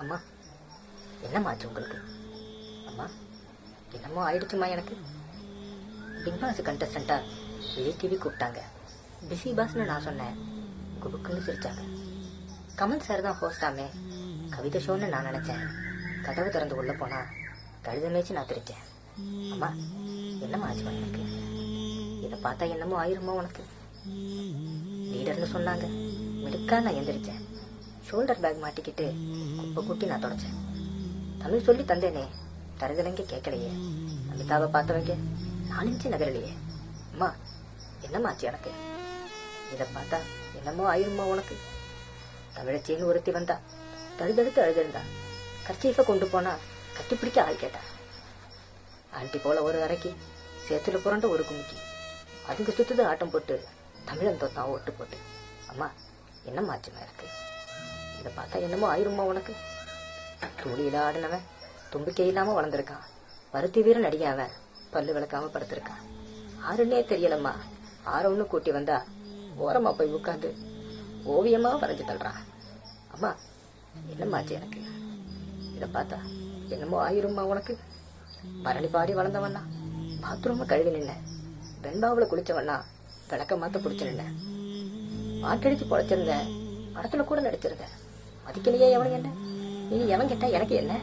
அம்மா, என்னம்மாச்சு உங்களுக்கு? அம்மா, என்னமோ ஆயிடுச்சுமா எனக்கு. பிக் பாஸ் கண்டஸ்டண்டா விஜய் டிவி கூப்பிட்டாங்க. பிஸி பாஸ்ன்னு நான் சொன்னேன். குபுக்குன்னு சிரிச்சாங்க. கமல் சார் தான் ஹோஸ்டாமே. கவிதை ஷோன்னு நான் நினைச்சேன். கதவு திறந்து உள்ள போனா கழுத மேய்ச்சி நான் திரிச்சேன். அம்மா, என்னம்மா ஆச்சுமா எனக்கு? இதை பார்த்தா என்னமோ ஆயிருமோ உனக்கு? லீடர்னு சொன்னாங்க. மிடுக்கா நான் எந்திரிச்சேன். ஷோல்டர் பேக் மாட்டிக்கிட்டு குப்பை கூட்டி நான் தொடச்சேன். தமிழ் சொல்லி தந்தேனே, தருதலைங்க கேட்கலையே. அமிதாவை பார்த்தவங்க 4 இன்ச்சு நகரலையே. அம்மா, என்னம்மா ஆச்சு எனக்கு? இதை பார்த்தா என்னமோ ஆயிருமா உனக்கு? தமிழச்சின்னு ஒருத்தி வந்தா, தழுதழுத்து அழுதிருந்தா. கர்ச்சீஃபை கொண்டு போனா கட்டிப்பிடிக்க ஆள் கேட்டா. ஆண்டி போல ஒரு அரைக்கி, சேத்துல புரண்ட ஒரு குமிக்கி, அதுக்கு சுத்துது ஆட்டம் போட்டு தமிழன் தோத்தான் ஓட்டு போட்டு. அம்மா, என்னம்மா ஆச்சுமா எனக்கு? இதை பார்த்தா என்னமோ ஆயிருமா உனக்கு? தூளியில ஆடினவன் தும்பிக்கை இல்லாம வளர்ந்துருக்கான். பருத்தி வீரன் நடிகை அவன் பல்லு விளக்காம படுத்திருக்கான். ஆறுன்னே தெரியலம்மா. ஆரம்னு கூட்டி வந்தா ஓரமா போய் உட்காந்து ஓவியமா வரைஞ்சு தள்ளுறான். அம்மா, என்னம்மாச்சு எனக்கு? இதை பார்த்தா என்னமோ ஆயிருமா உனக்கு? பரணி பாடி வளர்ந்தவண்ணா பாத்ரூம கழுவி நின்ன. வெண்பாவுல குளிச்சவண்ணா விளக்க மாத்த பிடிச்சு நின்ன. மாட்டடிச்சு பொழைச்சிருந்தேன். படத்துல கூட நடிச்சிருந்தேன். மதிக்கலையே எவனுக்கு என்ன? நீ எவன் கேட்டா எனக்கு என்ன?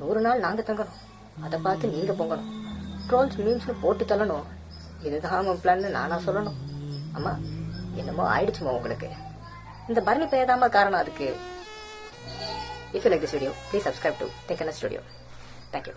100 நாள் நாங்க தங்கணும். அதை பார்த்து நீங்க பொங்கணும். ட்ரோல்ஸ் மீம்ஸ்னு போட்டு தள்ளணும். இதுதான் அவன் பிளான்னு நானா சொல்லணும்? அம்மா, என்னமோ ஆயிடுச்சுமா உங்களுக்கு? இந்த பரணி பெயர்தாமா காரணம் அதுக்கு. If you like this video, please subscribe to Think Studio. Thank you.